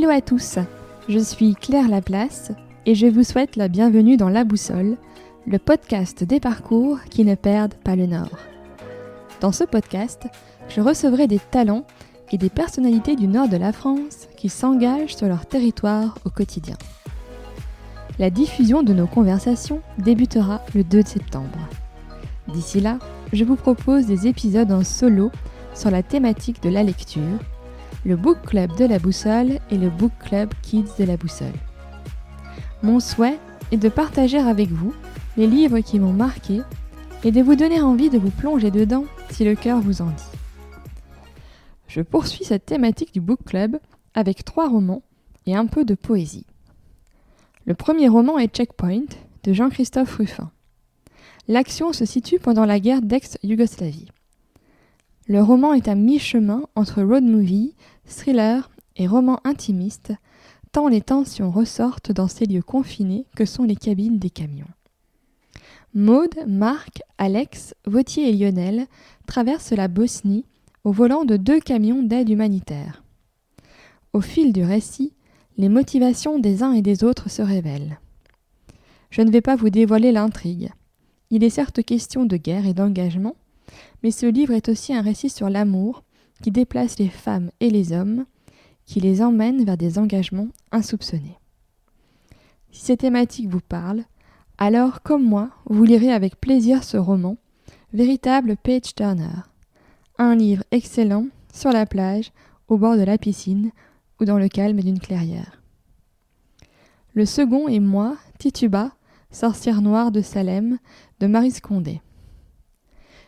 Hello à tous, je suis Claire Laplace et je vous souhaite la bienvenue dans La Boussole, le podcast des parcours qui ne perdent pas le nord. Dans ce podcast, je recevrai des talents et des personnalités du nord de la France qui s'engagent sur leur territoire au quotidien. La diffusion de nos conversations débutera le 2 septembre. D'ici là, je vous propose des épisodes en solo sur la thématique de la lecture, le Book Club de la Boussole et le Book Club Kids de la Boussole. Mon souhait est de partager avec vous les livres qui m'ont marqué et de vous donner envie de vous plonger dedans si le cœur vous en dit. Je poursuis cette thématique du Book Club avec 3 romans et un peu de poésie. Le premier roman est Checkpoint de Jean-Christophe Ruffin. L'action se situe pendant la guerre d'ex-Yougoslavie. Le roman est à mi-chemin entre road movie, thriller et roman intimiste, tant les tensions ressortent dans ces lieux confinés que sont les cabines des camions. Maud, Marc, Alex, Vautier et Lionel traversent la Bosnie au volant de 2 camions d'aide humanitaire. Au fil du récit, les motivations des uns et des autres se révèlent. Je ne vais pas vous dévoiler l'intrigue. Il est certes question de guerre et d'engagement, mais ce livre est aussi un récit sur l'amour qui déplace les femmes et les hommes, qui les emmène vers des engagements insoupçonnés. Si ces thématiques vous parlent, alors, comme moi, vous lirez avec plaisir ce roman, véritable page-turner. Un livre excellent, sur la plage, au bord de la piscine ou dans le calme d'une clairière. Le second est Moi, Tituba, sorcière noire de Salem, de Maryse Condé.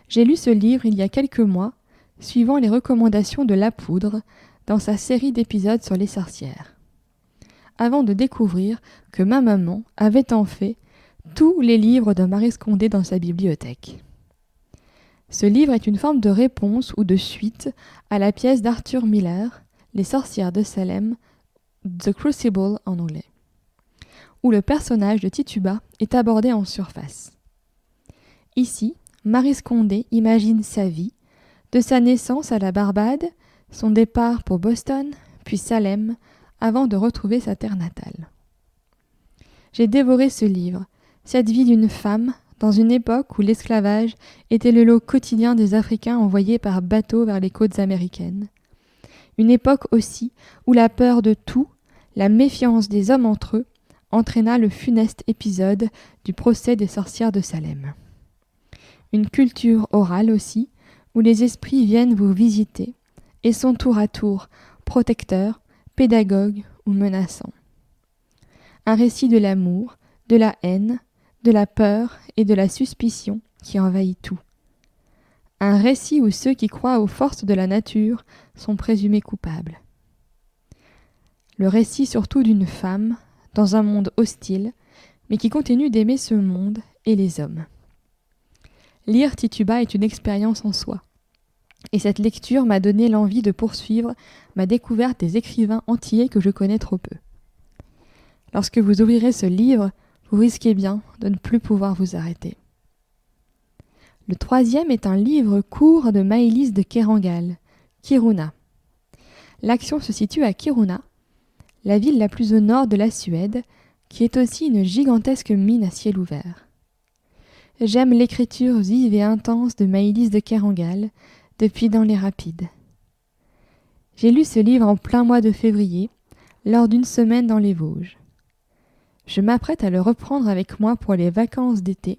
J'ai lu ce livre il y a quelques mois, suivant les recommandations de La Poudre, dans sa série d'épisodes sur les sorcières. Avant de découvrir que ma maman avait en fait tous les livres de Maryse Condé dans sa bibliothèque. Ce livre est une forme de réponse ou de suite à la pièce d'Arthur Miller, Les sorcières de Salem, The Crucible en anglais, où le personnage de Tituba est abordé en surface. Ici, Maryse Condé imagine sa vie, de sa naissance à la Barbade, son départ pour Boston, puis Salem, avant de retrouver sa terre natale. J'ai dévoré ce livre, cette vie d'une femme, dans une époque où l'esclavage était le lot quotidien des Africains envoyés par bateau vers les côtes américaines. Une époque aussi où la peur de tout, la méfiance des hommes entre eux, entraîna le funeste épisode du procès des sorcières de Salem. Une culture orale aussi, où les esprits viennent vous visiter et sont tour à tour protecteurs, pédagogues ou menaçants. Un récit de l'amour, de la haine, de la peur et de la suspicion qui envahit tout. Un récit où ceux qui croient aux forces de la nature sont présumés coupables. Le récit surtout d'une femme, dans un monde hostile, mais qui continue d'aimer ce monde et les hommes. Lire Tituba est une expérience en soi. Et cette lecture m'a donné l'envie de poursuivre ma découverte des écrivains antillais que je connais trop peu. Lorsque vous ouvrirez ce livre, vous risquez bien de ne plus pouvoir vous arrêter. Le 3e est un livre court de Maëlys de Kerangal, Kiruna. L'action se situe à Kiruna, la ville la plus au nord de la Suède, qui est aussi une gigantesque mine à ciel ouvert. J'aime l'écriture vive et intense de Maëlys de Kerangal depuis Dans les Rapides. J'ai lu ce livre en plein mois de février, lors d'une semaine dans les Vosges. Je m'apprête à le reprendre avec moi pour les vacances d'été,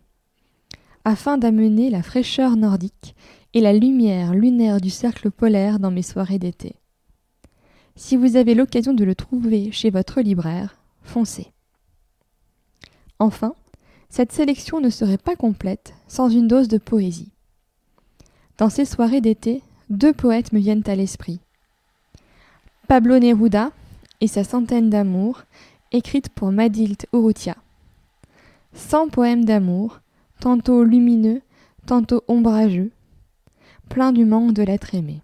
afin d'amener la fraîcheur nordique et la lumière lunaire du cercle polaire dans mes soirées d'été. Si vous avez l'occasion de le trouver chez votre libraire, foncez. Enfin, cette sélection ne serait pas complète sans une dose de poésie. Dans ces soirées d'été, 2 poètes me viennent à l'esprit. Pablo Neruda et sa Centaine d'amours, écrite pour Madilte Urrutia. 100 poèmes d'amour, tantôt lumineux, tantôt ombrageux, plein du manque de l'être aimé.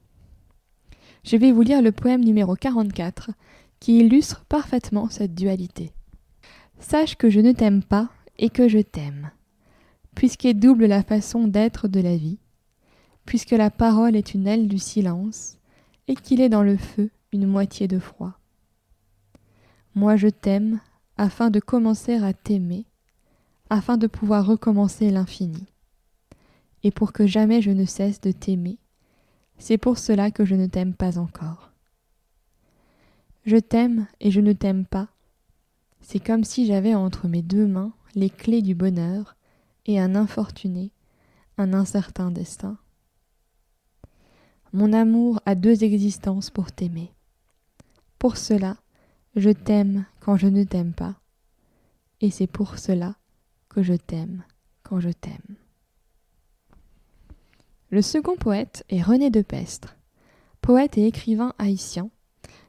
Je vais vous lire le poème numéro 44, qui illustre parfaitement cette dualité. Sache que je ne t'aime pas et que je t'aime, puisqu'est double la façon d'être de la vie, puisque la parole est une aile du silence, et qu'il est dans le feu une moitié de froid. moi je t'aime afin de commencer à t'aimer, afin de pouvoir recommencer l'infini. Et pour que jamais je ne cesse de t'aimer, c'est pour cela que je ne t'aime pas encore. Je t'aime et je ne t'aime pas. C'est comme si j'avais entre mes deux mains les clés du bonheur et un infortuné, un incertain destin. Mon amour a deux existences pour t'aimer. Pour cela, je t'aime quand je ne t'aime pas. Et c'est pour cela que je t'aime quand je t'aime. Le second poète est René de Pestre, poète et écrivain haïtien,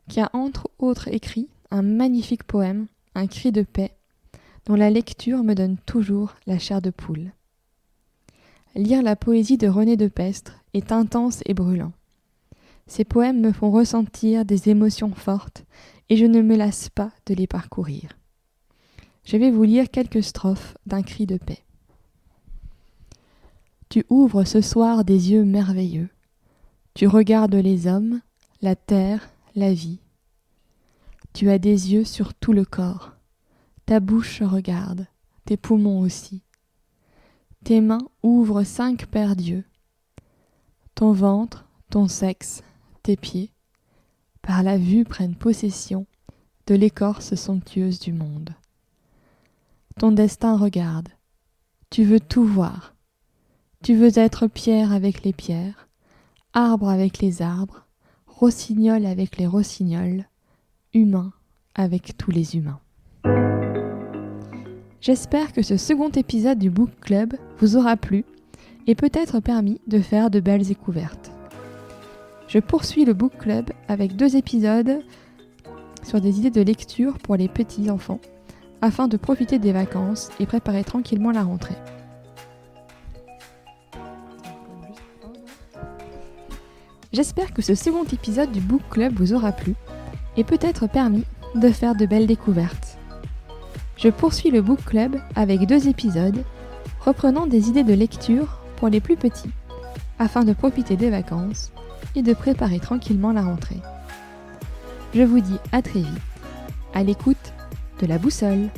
qui a entre autres écrit un magnifique poème, Un cri de paix, dont la lecture me donne toujours la chair de poule. Lire la poésie de René de Pestre est intense et brûlant. Ces poèmes me font ressentir des émotions fortes et je ne me lasse pas de les parcourir. Je vais vous lire quelques strophes d'Un cri de paix. Tu ouvres ce soir des yeux merveilleux. Tu regardes les hommes, la terre, la vie. Tu as des yeux sur tout le corps. Ta bouche regarde, tes poumons aussi. Tes mains ouvrent 5 paires d'yeux. Ton ventre, ton sexe, tes pieds, par la vue prennent possession de l'écorce somptueuse du monde. Ton destin regarde. Tu veux tout voir. Tu veux être pierre avec les pierres, arbre avec les arbres, rossignol avec les rossignols, humain avec tous les humains. J'espère que ce second épisode du Book Club vous aura plu et peut-être permis de faire de belles découvertes. Je poursuis le Book Club avec 2 épisodes sur des idées de lecture pour les petits enfants afin de profiter des vacances et préparer tranquillement la rentrée. J'espère que ce second épisode du Book Club vous aura plu et peut-être permis de faire de belles découvertes. Je poursuis le Book Club avec 2 épisodes reprenant des idées de lecture pour les plus petits afin de profiter des vacances et de préparer tranquillement la rentrée. Je vous dis à très vite à l'écoute de la boussole.